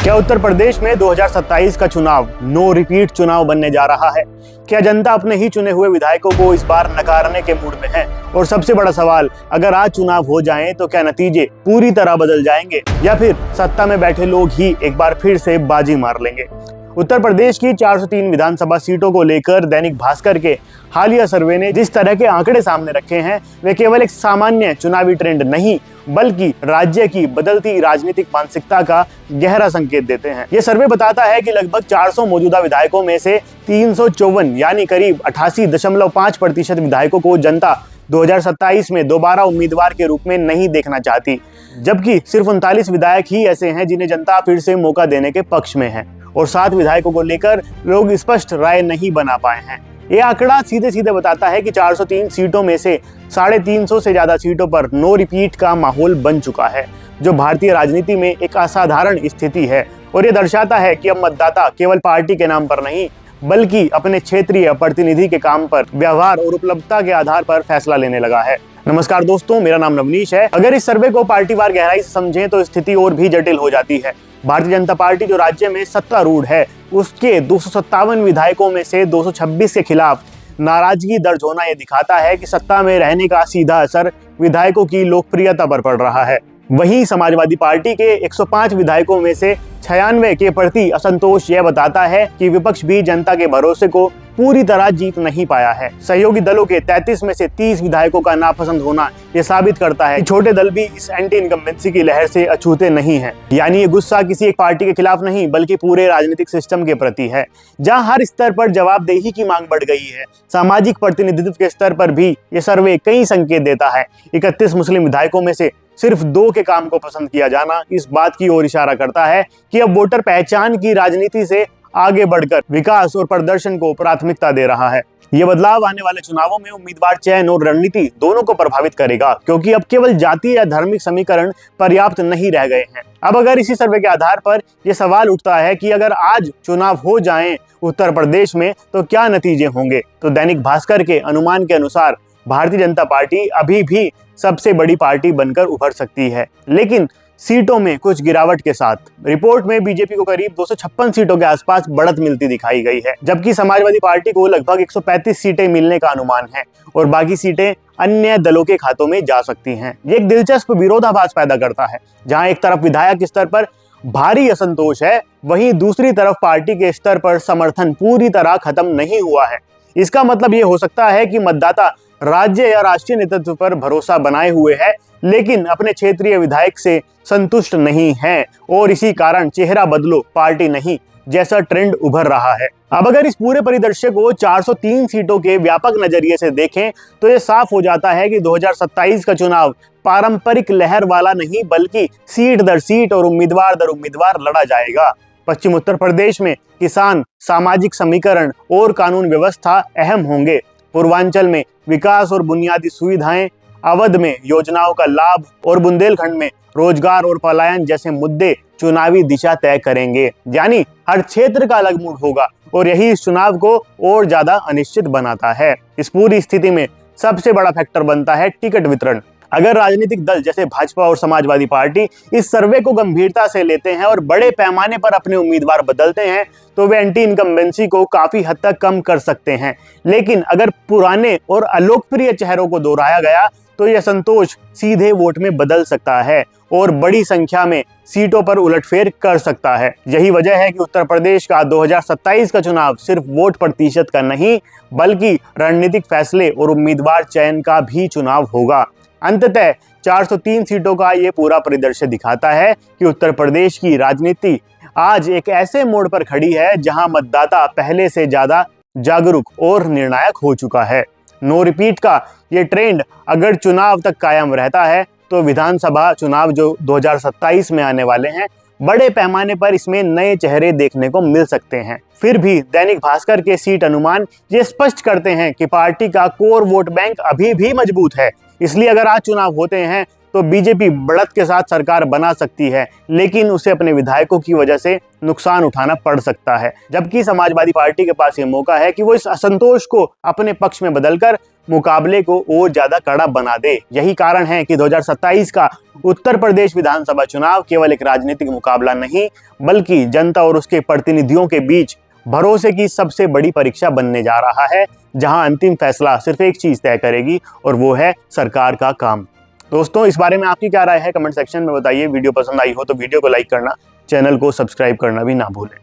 क्या उत्तर प्रदेश में 2027 का चुनाव नो रिपीट चुनाव बनने जा रहा है? क्या जनता अपने ही चुने हुए विधायकों को इस बार नकारने के मूड में है? और सबसे बड़ा सवाल, अगर आज चुनाव हो जाएं तो क्या नतीजे पूरी तरह बदल जाएंगे या फिर सत्ता में बैठे लोग ही एक बार फिर से बाजी मार लेंगे? उत्तर प्रदेश की 403 विधानसभा सीटों को लेकर दैनिक भास्कर के हालिया सर्वे ने जिस तरह के आंकड़े सामने रखे हैं, वे केवल एक सामान्य चुनावी ट्रेंड नहीं बल्कि राज्य की बदलती राजनीतिक मानसिकता का गहरा संकेत देते हैं। ये सर्वे बताता है कि लगभग 400 मौजूदा विधायकों में से 354 यानी करीब 88.5% विधायकों को जनता 2027 में दोबारा उम्मीदवार के रूप में नहीं देखना चाहती, जबकि सिर्फ 39 विधायक ही ऐसे हैं जिन्हें जनता फिर से मौका देने के पक्ष में है और 7 विधायकों को लेकर लोग स्पष्ट राय नहीं बना पाए हैं। ये आंकड़ा सीधे सीधे बताता है कि 403 सीटों में से 350 से ज्यादा सीटों पर नो रिपीट का माहौल बन चुका है, जो भारतीय राजनीति में एक असाधारण स्थिति है। और ये दर्शाता है कि अब मतदाता केवल पार्टी के नाम पर नहीं बल्कि अपने क्षेत्रीय प्रतिनिधि के काम पर, व्यवहार और उपलब्धता के आधार पर फैसला लेने लगा है। नमस्कार दोस्तों, मेरा नाम नवनीश है। अगर इस सर्वे को पार्टीवार गहराई से समझें तो स्थिति और भी जटिल हो जाती है। भारतीय जनता पार्टी जो राज्य में सत्तारूढ़ है, उसके 257 विधायकों में से 226 के खिलाफ नाराजगी दर्ज होना यह दिखाता है कि सत्ता में रहने का सीधा असर विधायकों की लोकप्रियता पर पड़ रहा है। वहीं समाजवादी पार्टी के 105 विधायकों में से 96 के प्रति असंतोष यह बताता है कि विपक्ष भी जनता के भरोसे को पूरी तरह जीत नहीं पाया है। सहयोगी दलों के 33 में से 30 विधायकों का नापसंद होना यह साबित करता है कि छोटे दल भी इस एंटी इनकम्बेंसी की लहर से अछूते नहीं हैं। यानी ये गुस्सा किसी एक पार्टी के खिलाफ नहीं बल्कि पूरे राजनीतिक सिस्टम के प्रति है। जहां हर स्तर पर जवाबदेही की मांग बढ़ गई है, सामाजिक प्रतिनिधित्व के स्तर पर भी ये सर्वे कई संकेत देता है। 31 मुस्लिम विधायकों में से सिर्फ 2 के काम को पसंद किया जाना इस बात की ओर इशारा करता है कि अब वोटर पहचान की राजनीति से आगे बढ़कर विकास और प्रदर्शन को प्राथमिकता दे रहा है। ये बदलाव आने वाले चुनावों में उम्मीदवार चयन और रणनीति दोनों को प्रभावित करेगा, क्योंकि अब केवल जातीय या धार्मिक समीकरण पर्याप्त नहीं रह गए हैं। अब अगर इसी सर्वे के आधार पर यह सवाल उठता है कि अगर आज चुनाव हो जाएं उत्तर प्रदेश में तो क्या नतीजे होंगे, तो दैनिक भास्कर के अनुमान के अनुसार भारतीय जनता पार्टी अभी भी सबसे बड़ी पार्टी बनकर उभर सकती है, लेकिन सीटों में कुछ गिरावट के साथ। रिपोर्ट में बीजेपी को करीब 256 सीटों के आसपास बढ़त मिलती दिखाई गई है, जबकि समाजवादी पार्टी को लगभग 135 सीटें मिलने का अनुमान है और बाकी सीटें अन्य दलों के खातों में जा सकती हैं। ये एक दिलचस्प विरोधाभास पैदा करता है, जहां एक तरफ विधायक स्तर पर भारी असंतोष है, वहीं दूसरी तरफ पार्टी के स्तर पर समर्थन पूरी तरह खत्म नहीं हुआ है। इसका मतलब ये हो सकता है कि मतदाता राज्य या राष्ट्रीय नेतृत्व पर भरोसा बनाए हुए है, लेकिन अपने क्षेत्रीय विधायक से संतुष्ट नहीं है और इसी कारण चेहरा बदलो पार्टी नहीं जैसा ट्रेंड उभर रहा है। अब अगर इस पूरे परिदृश्य को 403 सीटों के व्यापक नजरिए से देखें तो ये साफ हो जाता है कि 2027 का चुनाव पारंपरिक लहर वाला नहीं बल्कि सीट दर सीट और उम्मीदवार दर उम्मीदवार लड़ा जाएगा। पश्चिम उत्तर प्रदेश में किसान, सामाजिक समीकरण और कानून व्यवस्था अहम होंगे। पूर्वांचल में विकास और बुनियादी सुविधाएं, अवध में योजनाओं का लाभ और बुंदेलखंड में रोजगार और पलायन जैसे मुद्दे चुनावी दिशा तय करेंगे। यानी हर क्षेत्र का अलग मूड होगा और यही इस चुनाव को और ज्यादा अनिश्चित बनाता है। इस पूरी स्थिति में सबसे बड़ा फैक्टर बनता है टिकट वितरण। अगर राजनीतिक दल जैसे भाजपा और समाजवादी पार्टी इस सर्वे को गंभीरता से लेते हैं और बड़े पैमाने पर अपने उम्मीदवार बदलते हैं तो वे एंटी इनकम्बेंसी को काफी हद तक कम कर सकते हैं। लेकिन अगर पुराने और अलोकप्रिय चेहरों को दोहराया गया तो यह संतोष सीधे वोट में बदल सकता है और बड़ी संख्या में सीटों पर उलटफेर कर सकता है। यही वजह है कि उत्तर प्रदेश का 2027 का चुनाव सिर्फ वोट प्रतिशत का नहीं बल्कि रणनीतिक फैसले और उम्मीदवार चयन का भी चुनाव होगा। अंततः 403 सीटों का ये पूरा परिदृश्य दिखाता है कि उत्तर प्रदेश की राजनीति आज एक ऐसे मोड़ पर खड़ी है जहां मतदाता पहले से ज्यादा जागरूक और निर्णायक हो चुका है। नो रिपीट का ये ट्रेंड अगर चुनाव तक कायम रहता है तो विधानसभा चुनाव जो 2027 में आने वाले हैं, बड़े पैमाने पर इसमें नए चेहरे देखने को मिल सकते हैं। फिर भी दैनिक भास्कर के सीट अनुमान ये स्पष्ट करते हैं कि पार्टी का कोर वोट बैंक अभी भी मजबूत है। इसलिए अगर आज चुनाव होते हैं तो बीजेपी बढ़त के साथ सरकार बना सकती है, लेकिन उसे अपने विधायकों की वजह से नुकसान उठाना पड़ सकता है। जबकि समाजवादी पार्टी के पास ये मौका है कि वो इस असंतोष को अपने पक्ष में बदलकर मुकाबले को और ज्यादा कड़ा बना दे। यही कारण है कि 2027 का उत्तर प्रदेश विधानसभा चुनाव केवल एक राजनीतिक मुकाबला नहीं, बल्कि जनता और उसके प्रतिनिधियों के बीच भरोसे की सबसे बड़ी परीक्षा बनने जा रहा है, जहां अंतिम फैसला सिर्फ एक चीज तय करेगी और वो है सरकार का काम। दोस्तों, इस बारे में आपकी क्या राय है कमेंट सेक्शन में बताइए। वीडियो पसंद आई हो तो वीडियो को लाइक करना, चैनल को सब्सक्राइब करना भी ना भूलें।